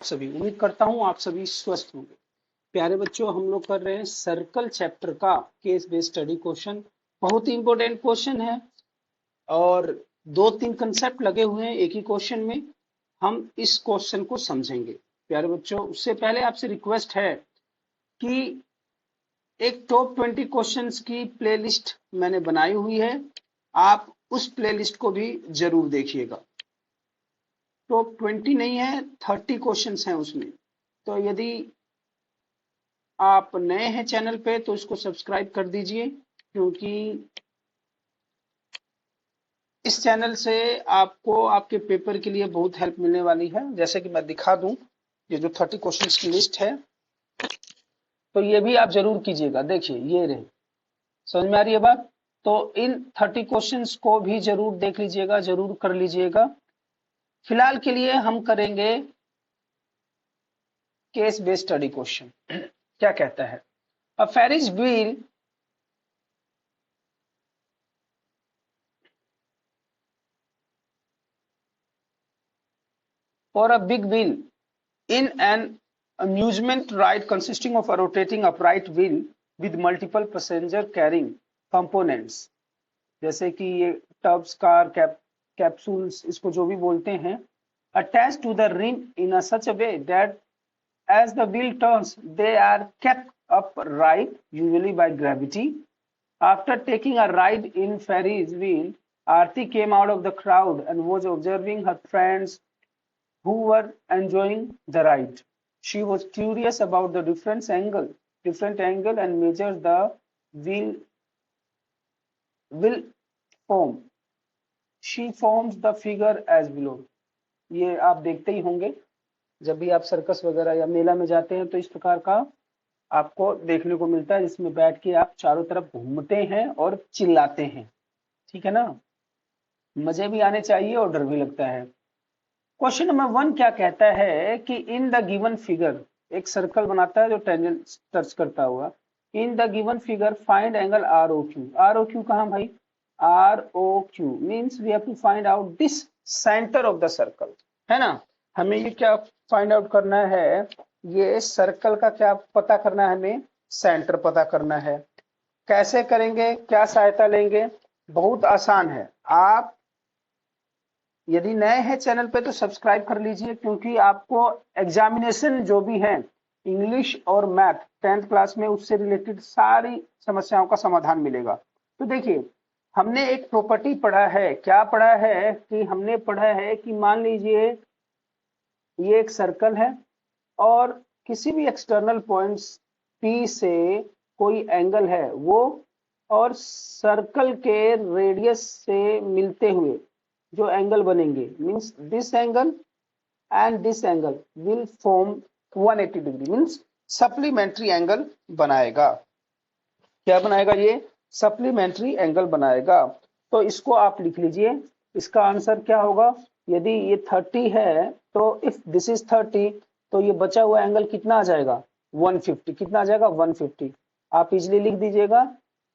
सभी उम्मीद करता हूं आप सभी स्वस्थ होंगे। प्यारे बच्चों, हम लोग कर रहे हैं सर्कल चैप्टर का केस बेस्ड स्टडी क्वेश्चन। बहुत ही इंपॉर्टेंट क्वेश्चन है और दो तीन कंसेप्ट लगे हुए हैं एक ही क्वेश्चन में। हम इस क्वेश्चन को समझेंगे। प्यारे बच्चों, उससे पहले आपसे रिक्वेस्ट है कि एक टॉप 20 क्वेश्चंस की प्लेलिस्ट मैंने बनाई हुई है, आप उस प्लेलिस्ट को भी जरूर देखिएगा। टॉप 20 नहीं है, 30 क्वेश्चंस हैं उसमें। तो यदि आप नए हैं चैनल पे तो इसको सब्सक्राइब कर दीजिए, क्योंकि इस चैनल से आपको आपके पेपर के लिए बहुत हेल्प मिलने वाली है। जैसे कि मैं दिखा दूं, ये जो 30 क्वेश्चंस की लिस्ट है, तो ये भी आप जरूर कीजिएगा। देखिए ये रहे, समझ में आ रही है बात? तो इन 30 क्वेश्चंस को भी जरूर देख लीजिएगा, जरूर कर लीजिएगा। फिलहाल के लिए हम करेंगे केस बेस्ड स्टडी क्वेश्चन। क्या कहता है? A Ferris wheel or a big wheel in an amusement ride consisting of a rotating upright wheel with multiple passenger carrying components, जैसे कि ये टब्स, कार, कैप्सूल्स, इसको जो भी बोलते हैं, attached to the rim in a such a way that as the wheel turns they are kept upright, usually by gravity. After taking a ride in Ferris wheel, Aarti came out of the crowd and was observing her friends who were enjoying the ride. She was curious about the different angle and measured the wheel will form. She forms the figure as below. ये आप देखते ही होंगे, जब भी आप circus वगैरह या मेला में जाते हैं तो इस प्रकार का आपको देखने को मिलता है, जिसमें बैठ के आप चारों तरफ घूमते हैं और चिल्लाते हैं। ठीक है ना? मजे भी आने चाहिए और डर भी लगता है। क्वेश्चन नंबर 1 क्या कहता है कि इन द गिवन फिगर, एक सर्कल बनाता है जो टेंजेंट टच करता हुआ। In the given figure find angle R O Q. R O Q कहां भाई? R O Q means we have to find out this centre of the circle, है ना? हमें ये क्या फाइंड आउट करना है? ये सर्कल का क्या पता करना है? हमें सेंटर पता करना है। कैसे करेंगे? क्या सहायता लेंगे? बहुत आसान है। आप यदि नए हैं चैनल पे तो सब्सक्राइब कर लीजिए, क्योंकि आपको एग्जामिनेशन जो भी है इंग्लिश और मैथ 10th क्लास में, उससे रिलेटेड सारी समस्याओं का समाधान मिलेगा। तो देखिए, हमने एक प्रॉपर्टी पढ़ा है। क्या पढ़ा है? कि हमने पढ़ा है कि मान लीजिए ये एक सर्कल है और किसी भी एक्सटर्नल पॉइंट्स P से कोई एंगल है वो, और सर्कल के रेडियस से मिलते हुए जो एंगल बनेंगे, means this angle and this angle will form 180 degree, means supplementary angle बनाएगा। क्या बनाएगा? ये सप्लीमेंट्री एंगल बनाएगा। तो इसको आप लिख लीजिए। इसका आंसर क्या होगा? यदि ये 30 है तो इफ दिस इज 30, तो ये बचा हुआ एंगल कितना आ जाएगा? 150। कितना आ जाएगा? 150। आप इजिली लिख दीजिएगा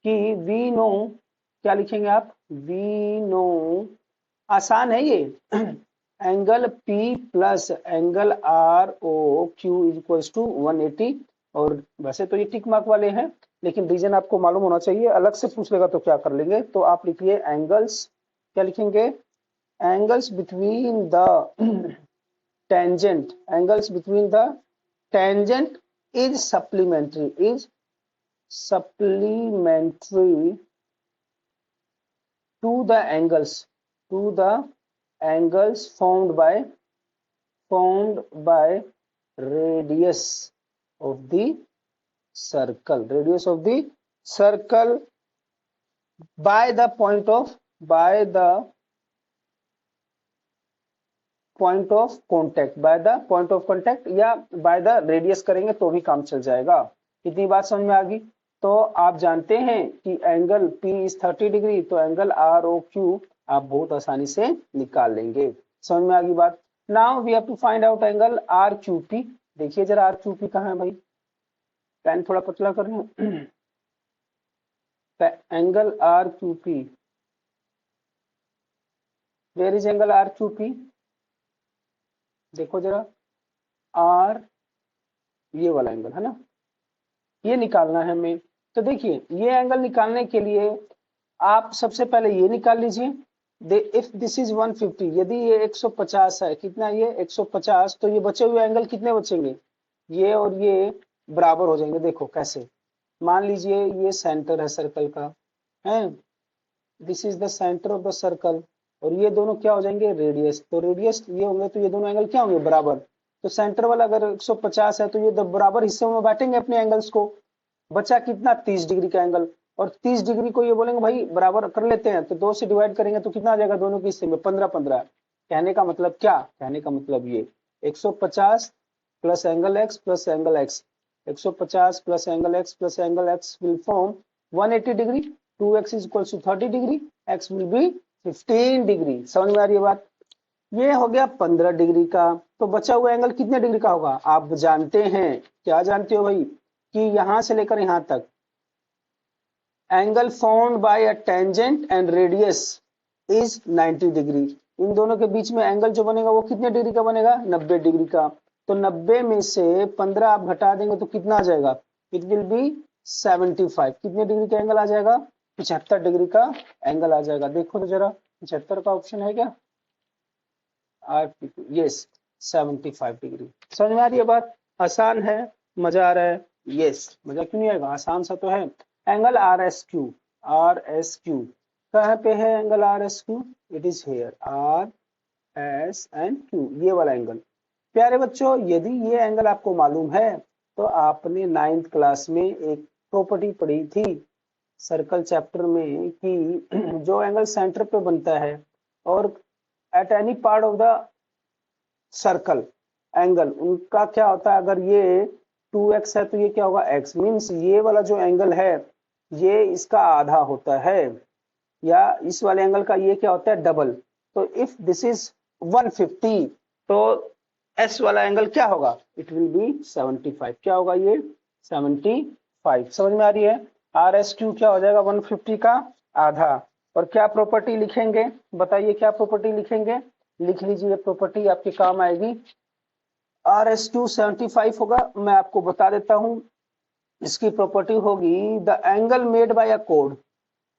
कि वी नो, क्या लिखेंगे आप? वी नो, आसान है ये, angle P plus angle R O Q is equal to 180। और वैसे तो ये टिक मार्क वाले हैं, लेकिन रीजन आपको मालूम होना चाहिए। अलग से पूछ लेगा तो क्या कर लेंगे? तो आप लिखिए एंगल्स, क्या लिखेंगे? Angles between the tangent, angles between the tangent is supplementary, is supplementary to the angles formed by radius of the circle, by the point of contact, या by the radius करेंगे तो भी काम चल जाएगा। इतनी बात समझ में आ गई? तो आप जानते हैं कि एंगल P इज 30 डिग्री, तो एंगल आर ओ क्यू आप बहुत आसानी से निकाल लेंगे। समझ में आ गई बात? Now we have to find out angle R Q P. देखिए जरा आर क्यू पी कहाँ है भाई? पेन थोड़ा पतला कर लूं। Angle R Q P, where is angle R Q P? देखो जरा, और ये वाला एंगल है ना, ये निकालना है हमें। तो देखिए ये एंगल निकालने के लिए आप सबसे पहले ये निकाल लीजिए। इफ दिस इज 150, यदि ये 150 है, कितना ये 150, तो ये बचे हुए एंगल कितने बचेंगे, ये और ये बराबर हो जाएंगे। देखो कैसे, मान लीजिए ये सेंटर है सर्कल का, है, this is the centre of the circle, और ये दोनों क्या हो जाएंगे, रेडियस। तो रेडियस ये होंगे तो ये दोनों एंगल क्या होंगे, बराबर। तो सेंटर वाला अगर 150 है तो ये बराबर हिस्से में बांटेंगे अपने एंगल्स को। बचा कितना, 30 डिग्री का एंगल, और 30 डिग्री को ये बोलेंगे भाई बराबर कर लेते हैं, तो 2 से डिवाइड करेंगे तो कितना आ जाएगा दोनों के हिस्से में, 15-15। कहने का मतलब क्या, कहने का मतलब ये 150 plus angle X plus angle X, 150 plus angle X plus angle X will form 180 degree, 2x is equal to 30 degree, x will be 15 degree. समझ में आ रही है बात। ये हो गया 15 डिग्री का। तो बचा हुआ एंगल कितने डिग्री का होगा, आप जानते हैं, क्या जानते हो भाई, कि यहां से लेकर यहां तक angle formed by a tangent and radius is 90 degree. इन दोनों के बीच में एंगल जो बनेगा वो कितने डिग्री का बनेगा, 90 डिग्री का। तो 90 में से 15 आप घटा देंगे तो कितना आ जाएगा, इट विल बी 75। कितने डिग्री का एंगल आ जाएगा, 75 डिग्री का एंगल आ जाएगा। देखो तो जरा 75 का ऑप्शन है क्या, यस 75 डिग्री। समझ में आ रही है बात, आसान है, मजा आ रहा है, यस मजा क्यों नहीं आएगा, आसान सा तो है। Angle R S Q, R S Q कहाँ पे है angle R S Q, it is here, R S and Q, ये वाला एंगल। प्यारे बच्चों यदि ये एंगल आपको मालूम है तो आपने 9th क्लास में एक प्रॉपर्टी पढ़ी थी सर्कल चैप्टर में कि जो एंगल सेंटर पे बनता है और at any part of the circle angle, उनका क्या होता है, अगर ये 2x है तो ये क्या होगा, x मीन्स ये वाला जो एंगल है ये इसका आधा होता है, या इस वाले एंगल का ये क्या होता है, डबल। तो इफ दिस इज 150 तो s वाला एंगल क्या होगा, इट विल बी 75। क्या होगा ये 75। समझ में आ रही है, आर एस क्यू क्या हो जाएगा 150 का आधा। और क्या प्रॉपर्टी लिखेंगे, बताइए क्या प्रॉपर्टी लिखेंगे, लिख लीजिए, प्रॉपर्टी आपके काम आएगी। आर एस क्यू 75 होगा, मैं आपको बता देता हूं इसकी प्रॉपर्टी होगी, the angle made by a code,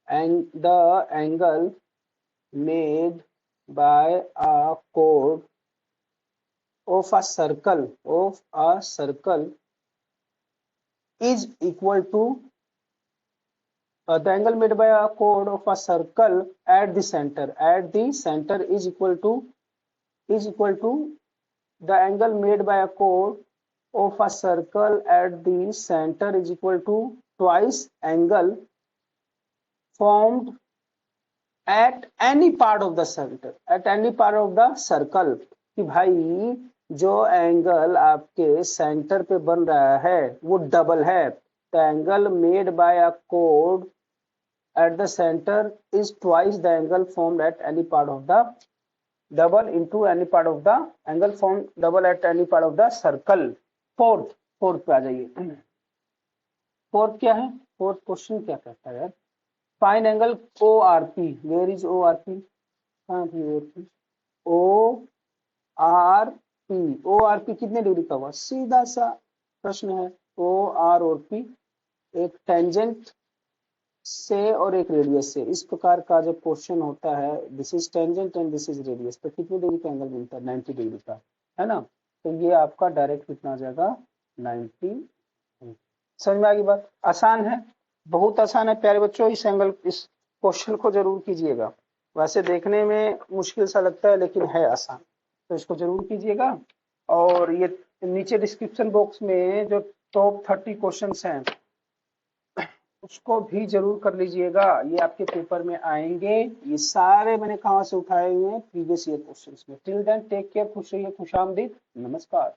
and the angle made by a chord of a circle is equal to the angle made by a chord of a circle at the center is equal to the angle made by a chord of a circle at the center is equal to twice angle formed at any part of the center, at any part of the circle। कि भाई जो angle आपके centre पे बन रहा है वो double है, तो angle made by a code at the center is twice the angle formed at any part of the double into any part of the angle formed double at any part of the circle। Fourth पे आ जाइए, fourth क्या है, fourth question क्या कहता है यार, find angle O R P, where is O R P, कहाँ थी O R P, O R P कितने डिग्री का हुआ, सीधा सा प्रश्न है। ओ आर और पी एक टेंजेंट से और एक रेडियस से, इस प्रकार का जब क्वेश्चन होता है, this is tangent and this is radius, तो कितने डिग्री का एंगल मिलता है, 90 डिग्री का, है ना। तो ये आपका डायरेक्ट कितना आ जाएगा 90। समझ में आ गई बात, आसान है, बहुत आसान है प्यारे बच्चों। इस क्वेश्चन को जरूर कीजिएगा, वैसे देखने में मुश्किल सा लगता है लेकिन है आसान, तो इसको जरूर कीजिएगा। और ये नीचे डिस्क्रिप्शन बॉक्स में जो टॉप 30 क्वेश्चंस हैं उसको भी जरूर कर लीजिएगा, ये आपके पेपर में आएंगे। ये सारे मैंने कहाँ से उठाए हुए हैं, प्रीवियस ईयर क्वेश्चंस में। टिल देन टेक केयर, खुश रहिए, खुशामदीद, नमस्कार।